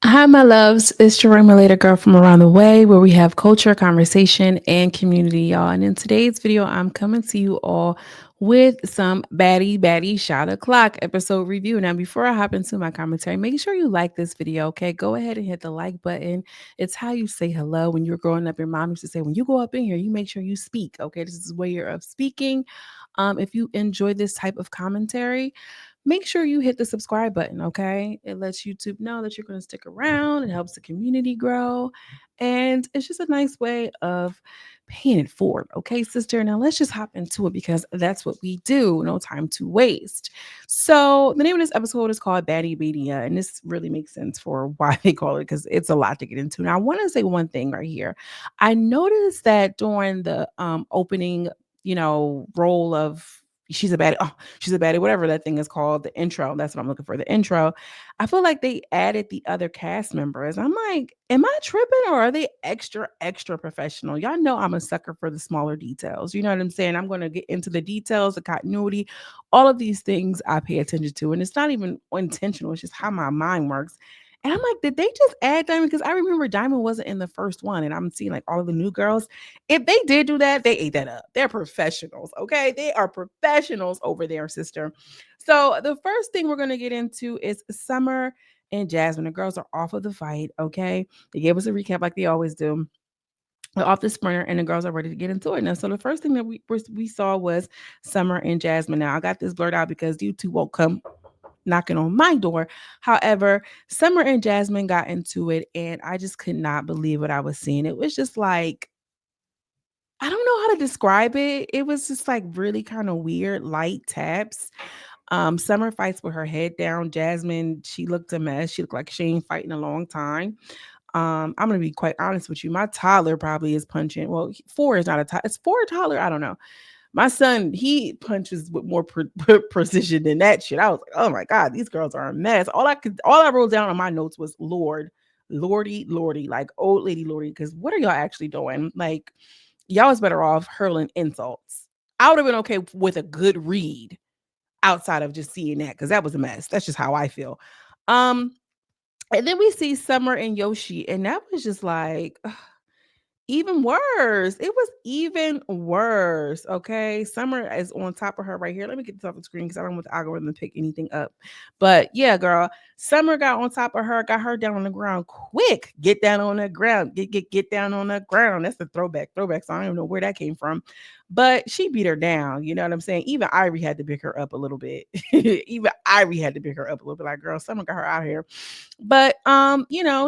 Hi, my loves. It's Jerome, my later girl from around the way, where we have culture, conversation, and community, y'all. And in today's video, I'm coming to you all with some baddie shot o'clock episode review. Now, before I hop into my commentary, make sure you like this video, okay? Go ahead and hit the like button. It's how you say hello when you're growing up. Your mom used to say, when you go up in here, you make sure you speak, okay? This is a way of speaking. If you enjoy this type of commentary, make sure you hit the subscribe button, okay? It lets YouTube know that you're going to stick around. It helps the community grow. And it's just a nice way of paying it forward, okay, sister? Now let's just hop into it because that's what we do. No time to waste. So, the name of this episode is called Baddie Mania, and this really makes sense for why they call it because it's a lot to get into. Now, I want to say one thing right here. I noticed that during the opening, role of she's a baddie. Oh, she's a baddie, whatever that thing is called, the intro. That's what I'm looking for. The intro. I feel like they added the other cast members. I'm like, am I tripping or are they extra professional? Y'all know I'm a sucker for the smaller details. You know what I'm saying? I'm going to get into the details, the continuity, all of these things I pay attention to. And it's not even intentional, it's just how my mind works. And I'm like, did they just add Diamond? Because I remember Diamond wasn't in the first one. And I'm seeing like all of the new girls. If they did do that, they ate that up. They're professionals, okay? They are professionals over there, sister. So the first thing we're gonna get into is Summer and Jasmine. The girls are off of the fight, okay? They gave us a recap like they always do. They're off the sprinter, and the girls are ready to get into it now. So the first thing that we saw was Summer and Jasmine. Now I got this blurred out because you two won't come knocking on my door. However, Summer and Jasmine got into it, and I just could not believe what I was seeing. It was just like I don't know how to describe it. It was just like really kind of weird, light taps. Summer fights with her head down. Jasmine, she looked a mess. She looked like she ain't fighting a long time. I'm gonna be quite honest with you. My toddler probably is punching. Well, four is not a toddler. It's four a toddler. I don't know. My son, he punches with more precision than that shit. I was like, oh my god, these girls are a mess. All I wrote down on my notes was Lordy, like old lady Lordy. Because what are y'all actually doing? Like, y'all was better off hurling insults. I would have been okay with a good read outside of just seeing that because that was a mess. That's just how I feel. Um, and then we see Summer and Yoshi, and that was just like even worse. It was even worse. Okay. Summer is on top of her right here. Let me get this off the screen because I don't want the algorithm to pick anything up. But yeah, girl, Summer got on top of her, got her down on the ground quick. Get down on the ground. Get down on the ground. That's the throwback song. I don't even know where that came from. But she beat her down. You know what I'm saying? Even Ivory had to pick her up a little bit. Even Ivory had to pick her up a little bit. Like, girl, Summer got her out here. But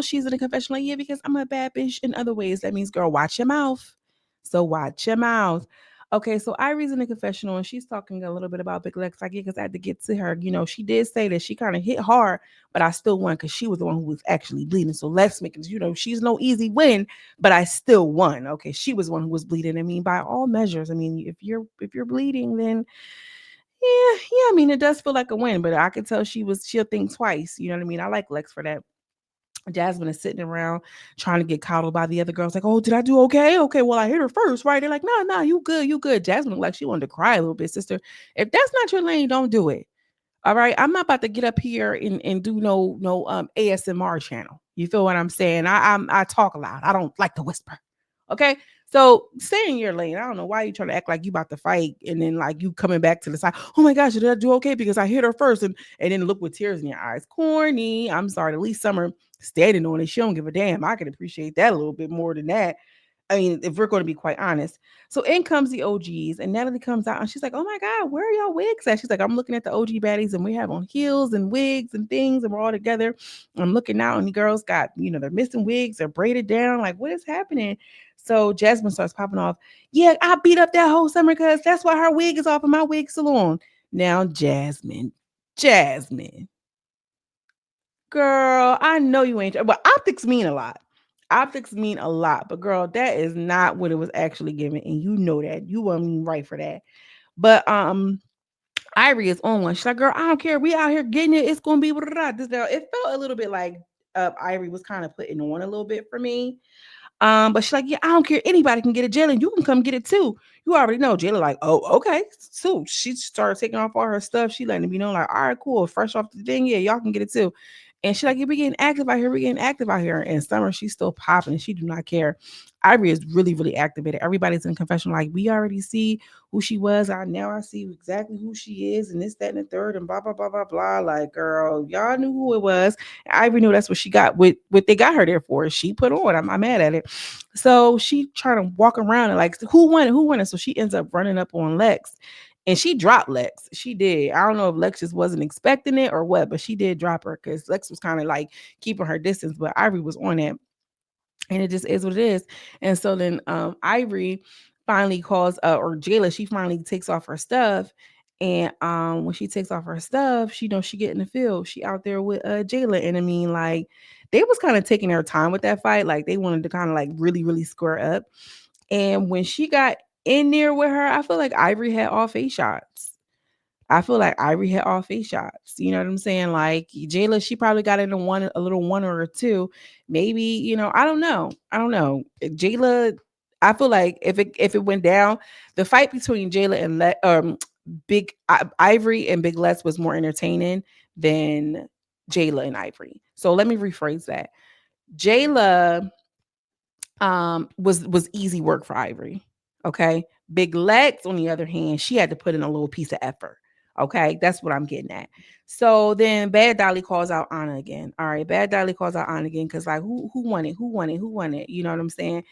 she's in a confession like, yeah, because I'm a bad bitch in other ways. That means, girl, watch your mouth. So watch your mouth. Okay, so Iry's in the confessional and she's talking a little bit about Big Lex. Like, yeah, because I had to get to her. She did say that she kind of hit hard, but I still won because she was the one who was actually bleeding. So Lex making, she's no easy win, but I still won. Okay, she was the one who was bleeding. I mean, by all measures, I mean, if you're bleeding, then yeah, I mean, it does feel like a win, but I could tell she'll think twice. You know what I mean? I like Lex for that. Jasmine is sitting around trying to get coddled by the other girls, like, oh, did I do okay? Okay, well, I hit her first, right? They're like, no, you good, you good. Jasmine looked like she wanted to cry a little bit, sister. If that's not your lane, don't do it. All right. I'm not about to get up here and do no ASMR channel. You feel what I'm saying? I talk a lot. I don't like to whisper. Okay. So stay in your lane. I don't know why you trying to act like you about to fight and then like you coming back to the side. Oh my gosh, did I do okay? Because I hit her first and then look with tears in your eyes. Corny. I'm sorry. At least Summer standing on it. She don't give a damn. I can appreciate that a little bit more than that. I mean, if we're going to be quite honest. So in comes the OGs, and Natalie comes out and she's like, oh my God, where are y'all wigs at? She's like, I'm looking at the OG baddies, and we have on heels and wigs and things, and we're all together. I'm looking out, and the girls got, they're missing wigs, they're braided down. Like, what is happening? So Jasmine starts popping off. Yeah, I beat up that whole Summer because that's why her wig is off of my wig salon. Now, Jasmine, girl, I know you ain't, but optics mean a lot. Optics mean a lot, but girl, that is not what it was actually given, and you know that. You weren't even right for that. But Ivory is on one. She's like, girl, I don't care. We out here getting it. It's gonna be this. It felt a little bit like Ivory was kind of putting on a little bit for me. But she's like, yeah, I don't care. Anybody can get it, Jalen. You can come get it too. You already know. Jalen like, oh, okay. So she started taking off all her stuff. She letting me know, like, all right, cool. Fresh off the thing, yeah, y'all can get it too. And she like, "You be getting active out here, we getting active out here." And Summer, she's still popping and she do not care. Ivory is really, really activated. Everybody's in confession, like, we already see who she was. I see exactly who she is, and this, that, and the third, and blah, blah, blah, blah, blah. Like, girl, y'all knew who it was. Ivory knew that's what she got with what they got her there for. She put on. I'm mad at it. So she trying to walk around and like, who won it? Who won it? So she ends up running up on Lex. And she dropped Lex. She did. I don't know if Lex just wasn't expecting it or what, but she did drop her because Lex was kind of like keeping her distance, but Ivory was on it. And it just is what it is. And so then Ivory finally calls or Jayla, she finally takes off her stuff. And when she takes off her stuff, she knows she get in the field. She out there with Jayla. And I mean, like, they was kind of taking their time with that fight. Like they wanted to kind of like really, really square up. And when she got in there with her, I feel like Ivory had all face shots. I feel like Ivory hit all face shots. You know what I'm saying? Like Jayla, she probably got into one, a little one or two. Maybe, I don't know. I don't know. Jayla, I feel like if it went down, the fight between Jayla and Big Ivory and Big Les was more entertaining than Jayla and Ivory. So let me rephrase that. Jayla was easy work for Ivory. Okay. Big Lex, on the other hand, she had to put in a little piece of effort. Okay, that's what I'm getting at. So then Bad Dolly calls out Anna again. All right, Bad Dolly calls out Anna again because like who won it? Who won it? Who won it? You know what I'm saying?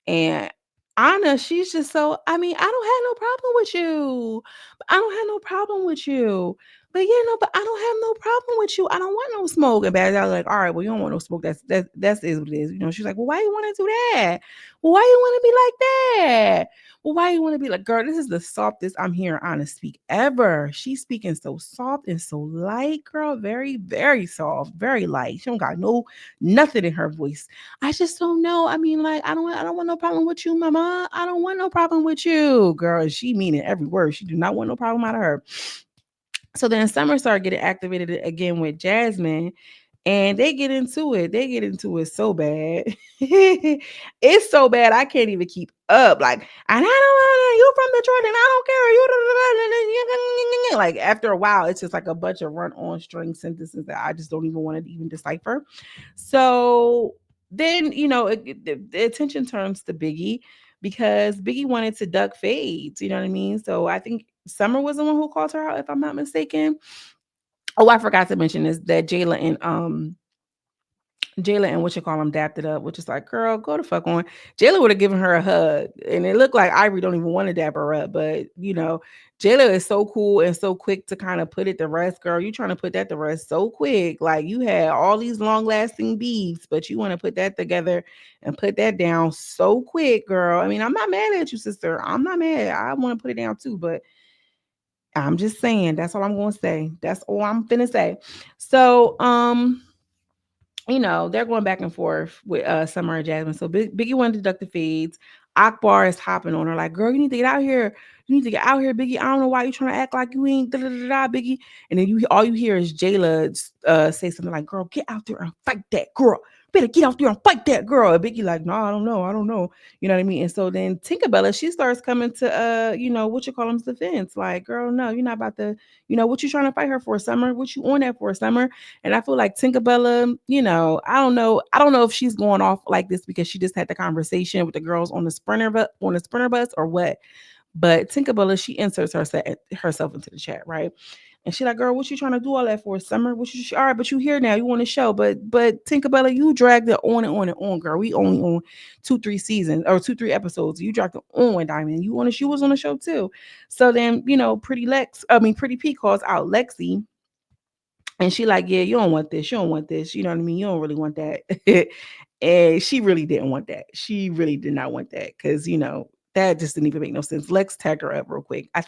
And Anna, she's just so, I mean, I don't have no problem with you. I don't have no problem with you. But but I don't have no problem with you. I don't want no smoke. And Bad Dolly like, all right, well, you don't want no smoke. That's is what it is. She's like, well, why you want to do that? Well, why you want to be like that? Well, why you want to be like, girl, this is the softest I'm hearing Anna speak ever. She's speaking so soft and so light, girl. Very, very soft, very light. She don't got nothing in her voice. I just don't know. I mean, like, I don't want no problem with you, mama. I don't want no problem with you, girl. She meaning every word. She do not want no problem out of her. So then Summer started getting activated again with Jasmine, and they get into it. They get into it so bad. It's so bad I can't even keep up. Like, and I don't want you from Detroit, and I don't care. You like after a while, it's just like a bunch of run-on string sentences that I just don't even want to even decipher. So then the attention turns to Biggie because Biggie wanted to duck fades. You know what I mean? So I think Summer was the one who called her out, if I'm not mistaken. Oh, I forgot to mention is that Jayla and what you call them dapped it up, which is like, girl, go the fuck on. Jayla would have given her a hug, and it looked like Ivory don't even want to dap her up, but Jayla is so cool and so quick to kind of put it to rest, girl. You trying to put that to rest so quick, like you had all these long lasting beefs, but you want to put that together and put that down so quick, girl. I mean, I'm not mad at you, sister. I'm not mad. I want to put it down too, but I'm just saying that's all I'm going to say. That's all I'm finna say. So, they're going back and forth with Summer and Jasmine. So Biggie wanted to deduct the feeds. Akbar is hopping on her like, girl, you need to get out here. You need to get out here, Biggie. I don't know why you trying to act like you ain't Biggie. And then all you hear is Jayla say something like, girl, get out there and fight that girl. Better get out there and fight that girl. And Biggie like, no, I don't know. I don't know. You know what I mean? And so then Tinkerbella, she starts coming to what you call him's defense. Like, girl, no, you're not about to, what you trying to fight her for, Summer? What you on that for, Summer? And I feel like Tinkerbella, I don't know. I don't know if she's going off like this because she just had the conversation with the girls on the sprinter bus or what. But Tinkerbella, she inserts herself into the chat, right? And she like, girl, what you trying to do all that for, Summer? All right, but you here now. You want to show. But Tinkerbella, you dragged it on and on and on, girl. We only on 2-3 seasons or 2-3 episodes. You dragged it on, Diamond. You was on the show too. So then, Pretty P calls out Lexi. And she like, yeah, you don't want this. You don't want this. You know what I mean? You don't really want that. And she really didn't want that. She really did not want that because, that just didn't even make no sense. Lex tagged her up real quick. I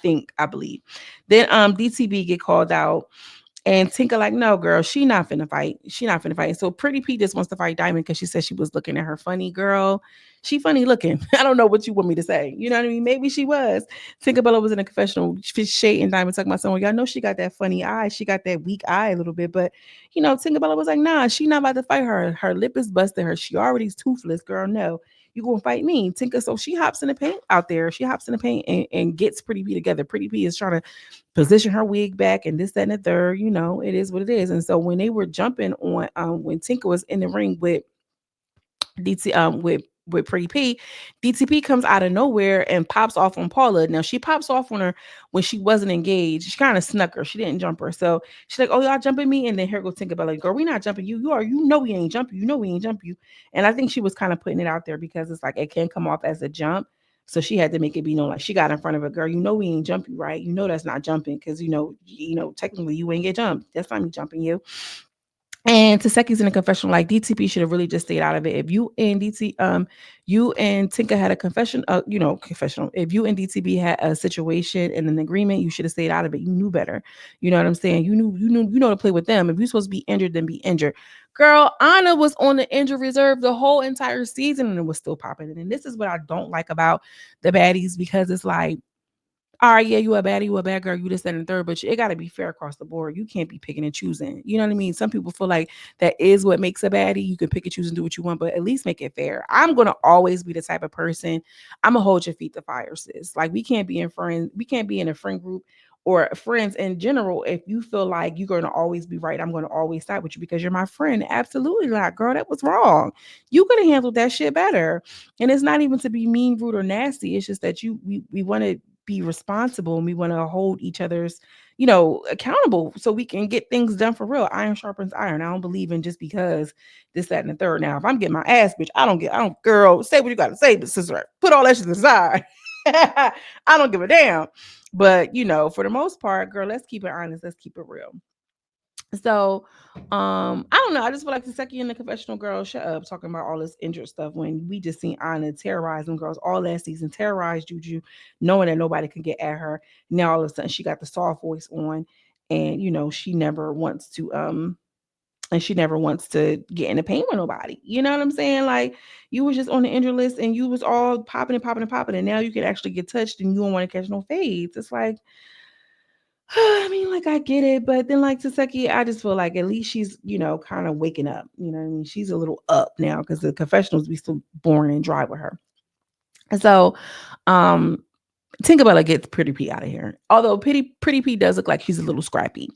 believe. Then DTB get called out. And Tinker like, no, girl, she not finna fight. She not finna fight. So Pretty P just wants to fight Diamond because she said she was looking at her funny, girl. She funny looking. I don't know what you want me to say. You know what I mean? Maybe she was. Tinkerbella was in a confessional. Shay and Diamond talking about someone. Y'all know she got that funny eye. She got that weak eye a little bit. But, Tinkerbella was like, nah, she not about to fight her. Her lip is busted. She already toothless, girl. No. You gonna fight me, Tinker. So she hops in the paint out there. She hops in the paint and gets Pretty P together. Pretty P is trying to position her wig back and this, that, and the third. You know, it is what it is. And so when they were jumping on, when Tinker was in the ring with DT with Pretty P, DTP comes out of nowhere and pops off on Paula. Now she pops off on her when she wasn't engaged. She kind of snuck her. She didn't jump her. So she's like, "Oh, y'all jumping me?" And then here go Tinkerbell, like, "Girl, we not jumping you. You know we ain't jump you. You know we ain't jump you." And I think she was kind of putting it out there because it's like it can come off as a jump. So she had to make it be known, like she got in front of a girl. You know we ain't jump you, right? You know that's not jumping because technically you ain't get jumped. That's not me jumping you. And Taseki's in a confession like DTP should have really just stayed out of it. If you and Tinka had a confessional. If you and DTP had a situation and an agreement, you should have stayed out of it. You knew better. You know what I'm saying? You know to play with them. If you're supposed to be injured, then be injured. Girl, AHNA was on the injured reserve the whole entire season and it was still popping. And this is what I don't like about the baddies because it's like, all right, yeah, you a baddie, you a bad girl, you this, that, and the third, but it got to be fair across the board. You can't be picking and choosing. You know what I mean? Some people feel like that is what makes a baddie. You can pick and choose and do what you want, but at least make it fair. I'm going to always be the type of person, I'm going to hold your feet to fire, sis. Like, we can't be in a friend group or friends in general. If you feel like you're going to always be right, I'm going to always side with you because you're my friend. Absolutely not, girl. That was wrong. You could have handled that shit better. And it's not even to be mean, rude, or nasty. It's just that we want to be responsible and we want to hold each other's, accountable so we can get things done for real. Iron sharpens iron. I don't believe in just because this, that, and the third. Now, if I'm getting my ass bitch, girl, say what you got to say, but sister, put all that shit aside. I don't give a damn. But, for the most part, girl, let's keep it honest. Let's keep it real. So, I don't know. I just feel like the second in the confessional girl, shut up, talking about all this injured stuff when we just seen AHNA terrorize them girls all last season, terrorize Juju, knowing that nobody could get at her. Now all of a sudden she got the soft voice on, and she never wants to get in the pain with nobody. You know what I'm saying? Like you was just on the injured list and you was all popping and popping and popping, and now you can actually get touched and you don't want to catch no fades. It's like I mean, like, I get it, but then, like, Taseki, I just feel like at least she's, kind of waking up. You know what I mean? She's a little up now because the confessionals be still boring and dry with her. And so, um, Tinkerbella gets Pretty P out of here. Although Pretty P does look like she's a little scrappy.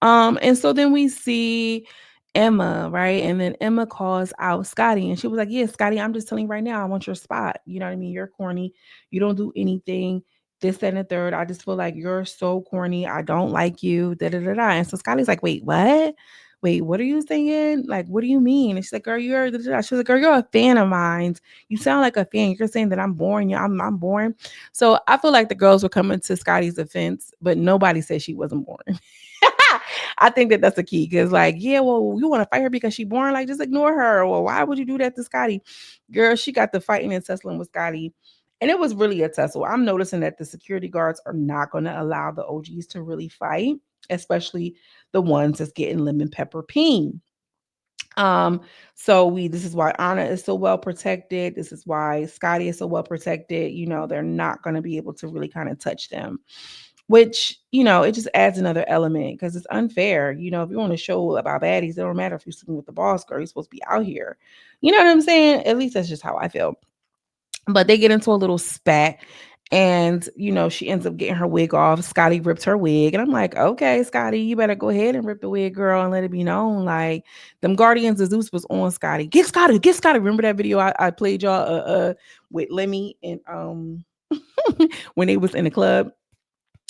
And so then we see Emma, right? And then Emma calls out Scotty and she was like, "Yeah, Scotty, I'm just telling you right now, I want your spot. You know what I mean? You're corny. You don't do anything. This, that, and the third. I just feel like you're so corny. I don't like you. Da da da da." And so Scotty's like, "Wait, what? Wait, what are you saying? Like, what do you mean?" And she's like, "Girl, you're da, da, da." She's like, "Girl, you're a fan of mine. You sound like a fan. You're saying that I'm boring. Yeah, I'm boring." So I feel like the girls were coming to Scotty's defense, but nobody said she wasn't boring. I think that that's the key because, like, yeah, well, you want to fight her because she's born, like, just ignore her. Well, why would you do that to Scotty? Girl, she got the fighting and tussling with Scotty, and it was really a tussle. I'm noticing that the security guards are not going to allow the OGs to really fight, especially the ones that's getting lemon pepper peen. Um, so this is why AHNA is so well protected. This is why Scotty is so well protected. They're not going to be able to really kind of touch them, which, it just adds another element because it's unfair. If you want to show about baddies, it don't matter if you're sleeping with the boss girl, you're supposed to be out here. You know what I'm saying? At least that's just how I feel. But they get into a little spat and she ends up getting her wig off. Scotty ripped her wig and I'm like, okay, Scotty, you better go ahead and rip the wig, girl, and let it be known like them guardians of Zeus was on Scotty. Get Scotty. Remember that video I played y'all with Lemmy and when they was in the club?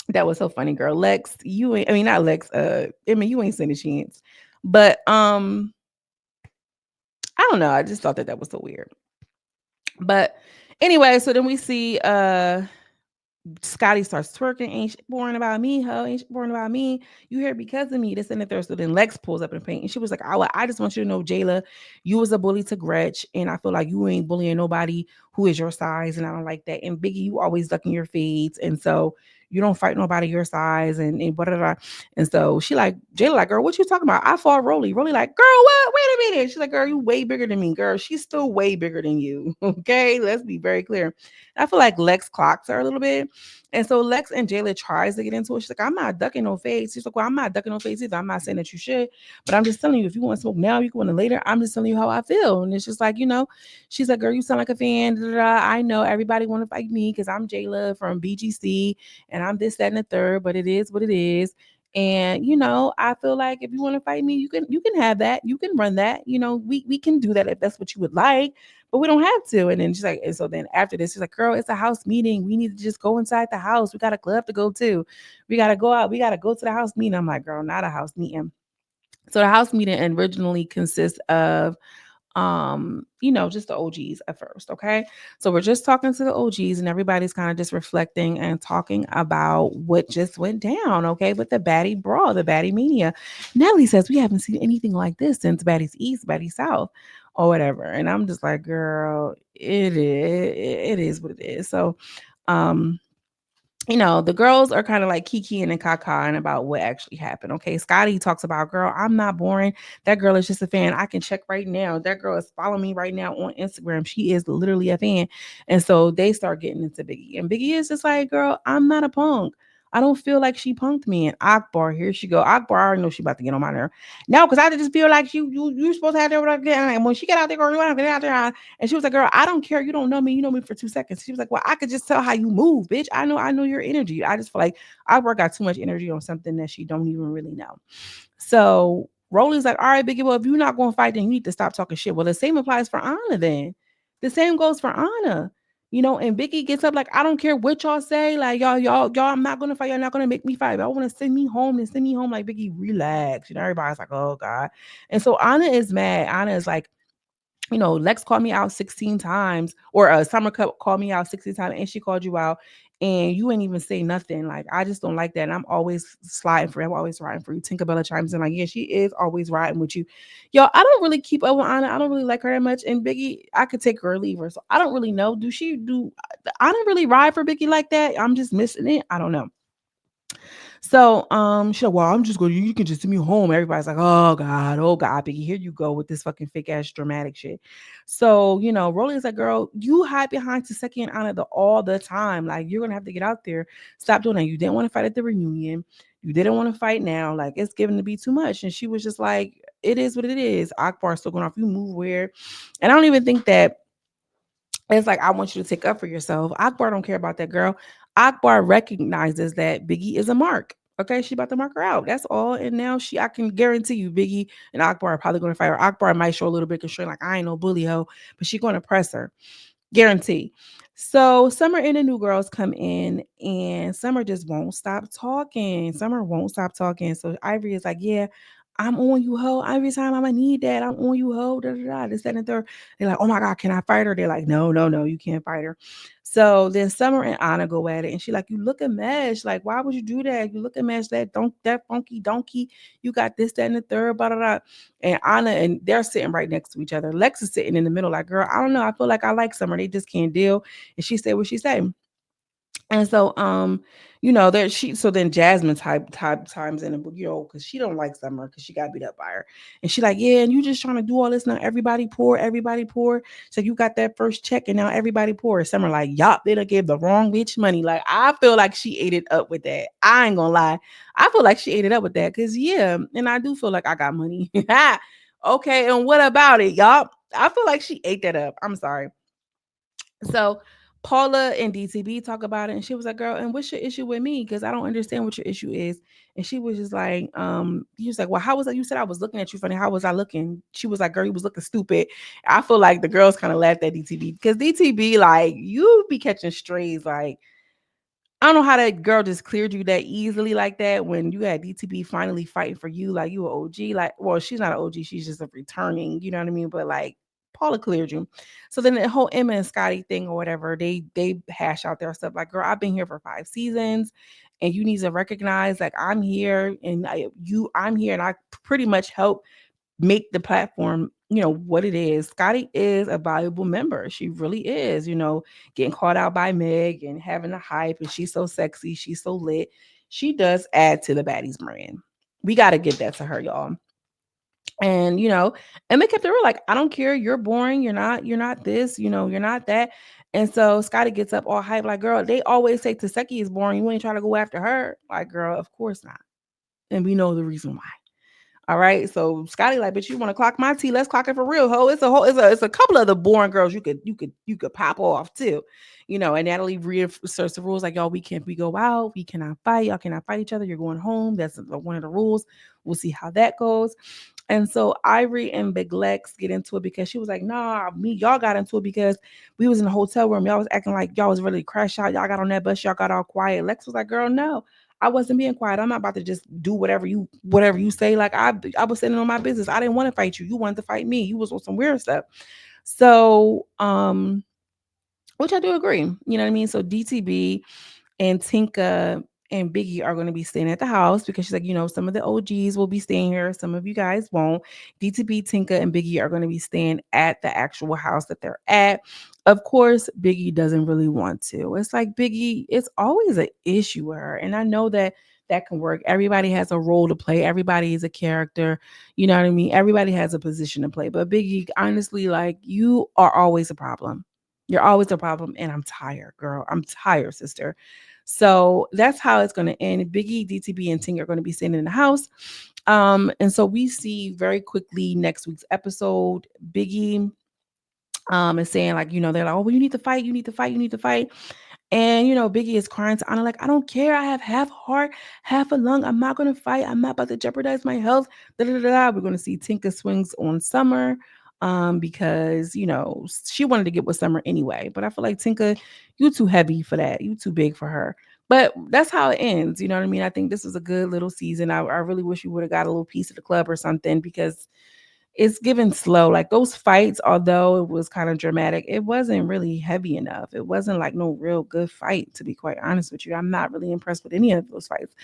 That was so funny, girl. Lex, you ain't, I mean, not Lex, you ain't seen a chance. But I don't know. I just thought that was so weird. But anyway, so then we see Scotty starts twerking. Ain't shit boring about me, ho. Ain't shit boring about me. You here because of me. This and the third. So then Lex pulls up in the paint and she was like, I just want you to know, Jayla, you was a bully to Gretch. And I feel like you ain't bullying nobody who is your size. And I don't like that. And Biggie, you always ducking your fades. And so you don't fight nobody your size and blah, blah, blah. And so she like, Jayla, like, girl, what you talking about? I fought ROLLIE. ROLLIE like, girl, what? Wait a minute. She's like, girl, you way bigger than me. Girl, she's still way bigger than you. Okay. Let's be very clear. I feel like Lex clocks her a little bit. And so Lex and Jayla tries to get into it. She's like, I'm not ducking no face. She's like, well, I'm not ducking no face either. I'm not saying that you should, but I'm just telling you, if you want to smoke now, you can want to later. I'm just telling you how I feel. And it's just like, she's like, girl, you sound like a fan. Da, da, da. I know everybody want to fight me because I'm Jayla from BGC and I'm this, that, and the third, but it is what it is. And I feel like if you want to fight me, you can have that. You can run that. We can do that if that's what you would like, but we don't have to. And then she's like, and so then after this, she's like, girl, it's a house meeting. We need to just go inside the house. We got a club to go to. We gotta go out. We gotta go to the house meeting. I'm like, girl, not a house meeting. So the house meeting originally consists of just the OGs at first, okay? So we're just talking to the OGs and everybody's kind of just reflecting and talking about what just went down, okay, with the Baddie brawl, the Baddie Mania. Nelly says we haven't seen anything like this since Baddie's East, Baddie South, or whatever. And I'm just like, girl, it is what it is. So the girls are kind of like kikiing and kakaing about what actually happened. Okay. Scotty talks about, girl, I'm not boring. That girl is just a fan. I can check right now. That girl is following me right now on Instagram. She is literally a fan. And so they start getting into Biggie. And Biggie is just like, girl, I'm not a punk. I don't feel like she punked me. And Akbar, here she go. Akbar, I already know she about to get on my nerve. No, because I just feel like you supposed to have that again. And when she get out there, girl, you want to get out there. And she was like, girl, I don't care. You don't know me. You know me for 2 seconds. She was like, well, I could just tell how you move, bitch. I know your energy. I just feel like Akbar got too much energy on something that she don't even really know. So Rollie's like, all right, Biggie, well, if you're not going to fight, then you need to stop talking shit. Well, the same applies for AHNA then. The same goes for AHNA. And Biggie gets up like, I don't care what y'all say. Like, y'all, I'm not going to fight. Y'all not going to make me fight. Y'all want to send me home, then send me home. Like, Biggie, relax. Everybody's like, oh, God. And so AHNA is mad. AHNA is like, Lex called me out 16 times, or Summer Cup called me out 16 times, and she called you out, and you ain't even say nothing. Like, I just don't like that. And I'm always sliding for you. I'm always riding for you. Tinkerbella chimes in, like, yeah, she is always riding with you. Yo, I don't really keep up with Anna. I don't really like her that much. And Biggie, I could take her or leave her. So I don't really know. Do I don't really ride for Biggie like that? I'm just missing it. I don't know. So she's like, well, I'm just going, you can just send me home. Everybody's like, oh God, Biggie, here you go with this fucking fake ass dramatic shit. So, Rollie's like, girl, you hide behind Taseki and Anna all the time. Like, you're gonna have to get out there. Stop doing that. You didn't want to fight at the reunion. You didn't want to fight now. Like, it's getting to be too much. And she was just like, it is what it is. Akbar's still going off. You move weird. And I don't even think that it's like, I want you to take up for yourself. Akbar don't care about that girl. Akbar recognizes that Biggie is a mark. Okay, she about to mark her out. That's all. And now I can guarantee you, Biggie and Akbar are probably going to fight her. Akbar might show a little bit of constraint, like, I ain't no bully hoe, but she's going to press her. Guarantee. So Summer and the new girls come in, and Summer just won't stop talking. Summer won't stop talking. So Ivory is like, yeah, I'm on you, ho. Every time I'm gonna need that, I'm on you, ho. Da, da, da. This, that, and the third. They're like, oh my God, can I fight her? They're like, no, no, no, you can't fight her. So then Summer and Anna go at it, and she like, you look a mess. Like, why would you do that? You look a mess. That funky donkey. You got this, that, and the third. Blah, blah, blah. And Anna, and they're sitting right next to each other. Lex is sitting in the middle, like, girl, I don't know. I feel like I like Summer. They just can't deal. And she said what she said. And so, there she so then Jasmine type times in the book, because she don't like Summer because she got beat up by her. And she like, yeah, and you just trying to do all this now. Everybody poor, everybody poor. So you got that first check and now everybody poor. Summer like, yup, they done gave the wrong bitch money. Like, I feel like she ate it up with that. I ain't gonna lie. I feel like she ate it up with that. Cause yeah, and I do feel like I got money. Okay, and what about it, y'all? I feel like she ate that up. I'm sorry. So Paula and DTB talk about it, and she was like, girl, and what's your issue with me? Because I don't understand what your issue is. And she was just like, he was like, well, how was that? You said I was looking at you funny. How was I looking? She was like, girl, you was looking stupid. I feel like the girls kind of laughed at DTB because DTB, like, you be catching strays. Like, I don't know how that girl just cleared you that easily like that when you had DTB finally fighting for you, like you an OG. Like, well, she's not an OG, she's just a returning, you know what I mean? But like, Paula cleared you. So then the whole Emma and Scotty thing or whatever, they hash out their stuff. Like, girl, I've been here for 5 seasons, and you need to recognize, like, I'm here, and I'm here, and I pretty much help make the platform, what it is. Scotty is a valuable member. She really is, getting called out by Meg and having the hype, and she's so sexy, she's so lit. She does add to the Baddies brand. We got to get that to her, y'all. And Emma kept it real, like, I don't care, you're boring, you're not this, you're not that. And so Scotty gets up all hype, like, girl, they always say Taseki is boring. You ain't trying to go after her. Like, girl, of course not. And we know the reason why. All right. So Scotty, like, bitch, you want to clock my tea? Let's clock it for real, ho. It's a couple of the boring girls you could pop off too. And Natalie reasserts the rules like, y'all, we go out, we cannot fight, y'all cannot fight each other. You're going home. That's one of the rules. We'll see how that goes. And so Ivory and Big Lex get into it because she was like, nah, y'all got into it because we was in the hotel room. Y'all was acting like y'all was really crash out. Y'all got on that bus, y'all got all quiet. Lex was like, girl, no. I wasn't being quiet. I'm not about to just do whatever you say. Like I was sitting on my business. I didn't want to fight you. You wanted to fight me. You was on some weird stuff. So which I do agree. You know what I mean? So DTB and Tinka and Biggie are going to be staying at the house because she's like, some of the OGs will be staying here. Some of you guys won't. DTB, Tinka, and Biggie are going to be staying at the actual house that they're at. Of course, Biggie doesn't really want to. It's like Biggie, it's always an issue with her. And I know that can work. Everybody has a role to play. Everybody is a character. You know what I mean? Everybody has a position to play. But Biggie, honestly, like, you are always a problem. You're always a problem. And I'm tired, girl. I'm tired, sister. So that's how it's going to end. Biggie, DTB, and Ting are going to be sitting in the house. And so we see very quickly next week's episode, Biggie is saying, like, they're like, oh, well, you need to fight, you need to fight, you need to fight. And Biggie is crying to Anna, like, I don't care. I have half heart, half a lung. I'm not gonna fight. I'm not about to jeopardize my health. Da, da, da, da. We're gonna see Tinka swings on Summer. Because she wanted to get with Summer anyway. But I feel like Tinka, you too heavy for that. You too big for her. But that's how it ends. You know what I mean? I think this was a good little season. I really wish you would have got a little piece of the club or something because it's given slow. Like those fights, although it was kind of dramatic, it wasn't really heavy enough. It wasn't like no real good fight, to be quite honest with you. I'm not really impressed with any of those fights.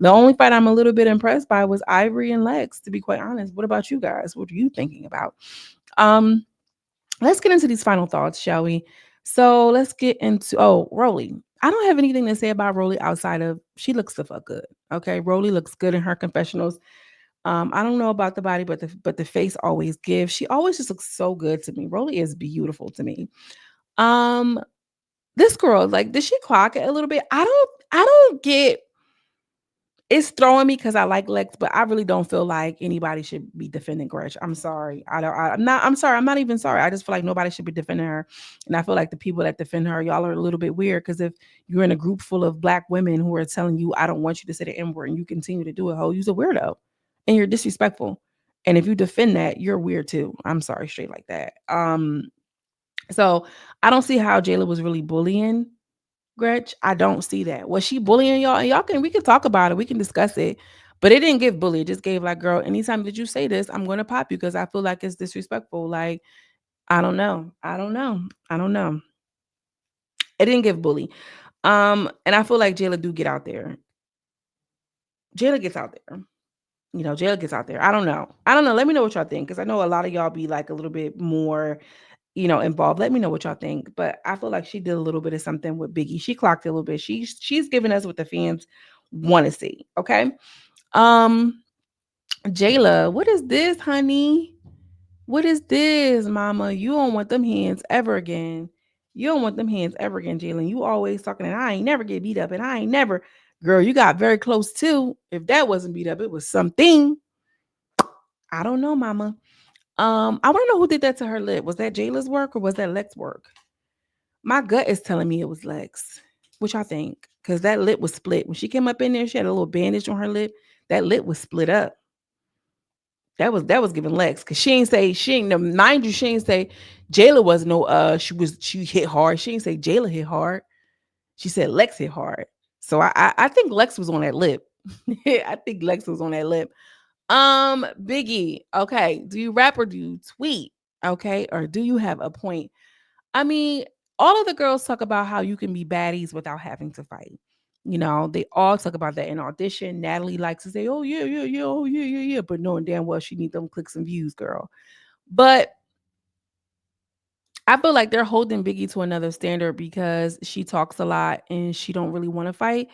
The only fight I'm a little bit impressed by was Ivory and Lex, to be quite honest. What about you guys? What are you thinking about? Um, let's get into these final thoughts, shall we? So let's get into Rollie. I don't have anything to say about Rollie outside of she looks the fuck good. Okay. Rollie looks good in her confessionals. I don't know about the body, but the face always gives. She always just looks so good to me. Rollie is beautiful to me. Um, this girl, like, did she clock it a little bit? I don't get. It's throwing me because I like Lex, but I really don't feel like anybody should be defending Gretch. I'm sorry. I don't. I'm not. I'm sorry. I'm not even sorry. I just feel like nobody should be defending her, and I feel like the people that defend her, y'all are a little bit weird. Because if you're in a group full of Black women who are telling you, "I don't want you to say the N word," and you continue to do it, ho, you're a weirdo, and you're disrespectful. And if you defend that, you're weird too. I'm sorry, straight like that. So I don't see how Jayla was really bullying Gretch. I don't see that. Was she bullying y'all? And we can talk about it. We can discuss it. But it didn't give bully. It just gave like, girl, anytime that you say this, I'm gonna pop you because I feel like it's disrespectful. Like, I don't know. I don't know. I don't know. It didn't give bully. And I feel like Jayla do get out there. Jayla gets out there. Jayla gets out there. I don't know. I don't know. Let me know what y'all think. Because I know a lot of y'all be like a little bit more involved. Let me know what y'all think. But I feel like she did a little bit of something with Biggie. She clocked it a little bit. She's giving us what the fans want to see. Okay. Um, Jayla, what is this, honey? What is this, mama? You don't want them hands ever again. You don't want them hands ever again, Jalen. You always talking, and I ain't never get beat up, and I ain't never. Girl, you got very close too. If that wasn't beat up, it was something. I don't know, mama. I want to know who did that to her lip. Was that Jayla's work or was that Lex work? My gut is telling me it was Lex. Which I think, because that lip was split. When she came up in there, she had a little bandage on her lip. That lip was split up. That was giving Lex, because she ain't no, mind you, she ain't say Jayla was no she hit hard. She ain't say Jayla hit hard. She said Lex hit hard. So I think Lex was on that lip. I think Lex was on that lip. Biggie, okay. Do you rap or do you tweet? Okay, or do you have a point? I mean, all of the girls talk about how you can be baddies without having to fight. They all talk about that in audition. Natalie likes to say, "Oh yeah, yeah, yeah, oh yeah, yeah, yeah," but knowing damn well she need them clicks and views, girl. But I feel like they're holding Biggie to another standard because she talks a lot and she don't really want to fight.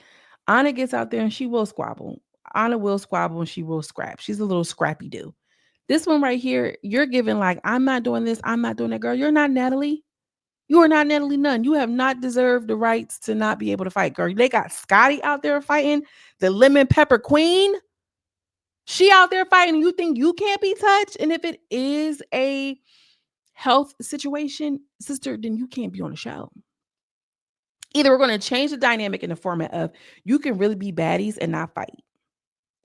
Anna gets out there and she will squabble. Anna will squabble and she will scrap. She's a little scrappy do. This one right here, you're giving like, I'm not doing this, I'm not doing that, girl. You're not Natalie. You are not natalienunn. You have not deserved the rights to not be able to fight, girl. They got Scotty out there fighting, the lemon pepper queen. She out there fighting. You think you can't be touched? And if it is a health situation, sister, then you can't be on the show. Either we're going to change the dynamic in the format of you can really be baddies and not fight.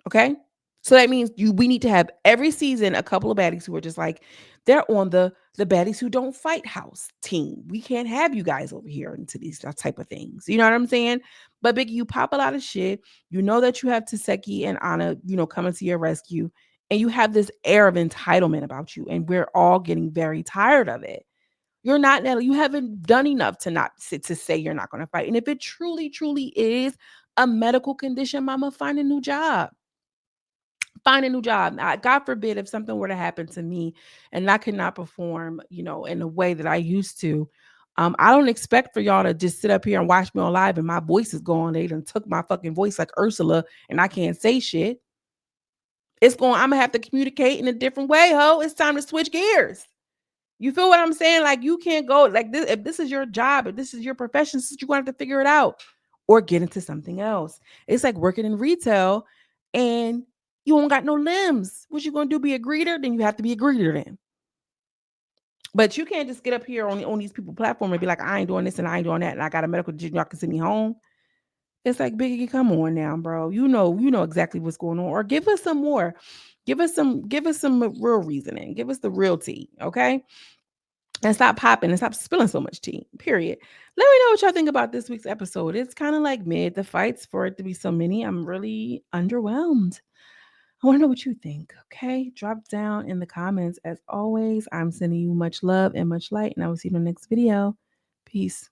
Okay? So that means we need to have every season a couple of baddies who are just like, they're on the baddies who don't fight house team. We can't have you guys over here into these type of things. You know what I'm saying? But Biggie, you pop a lot of shit. You know that you have Taseki and AHNA, coming to your rescue. And you have this air of entitlement about you. And we're all getting very tired of it. You're not, Natalie. You haven't done enough to not sit to say you're not going to fight. And if it truly, truly is a medical condition, mama, find a new job. Find a new job. God forbid if something were to happen to me and I could not perform, in the way that I used to. I don't expect for y'all to just sit up here and watch me on live and my voice is gone. They done took my fucking voice like Ursula and I can't say shit. I'm gonna have to communicate in a different way, ho. It's time to switch gears. You feel what I'm saying? Like you can't go like this. If this is your job, if this is your profession, you're gonna have to figure it out or get into something else. It's like working in retail and you don't got no limbs. What you gonna do? Be a greeter? Then you have to be a greeter then. But you can't just get up here on these people platform and be like, I ain't doing this and I ain't doing that, and I got a medical condition. Y'all can send me home. It's like, Biggie, come on now, bro. You know exactly what's going on. Or give us some more. Give us some real reasoning. Give us the real tea, okay? And stop popping and stop spilling so much tea. Period. Let me know what y'all think about this week's episode. It's kind of like mid. The fights for it to be so many, I'm really underwhelmed. I want to know what you think. Okay, drop down in the comments. As always, I'm sending you much love and much light, and I will see you in the next video. Peace.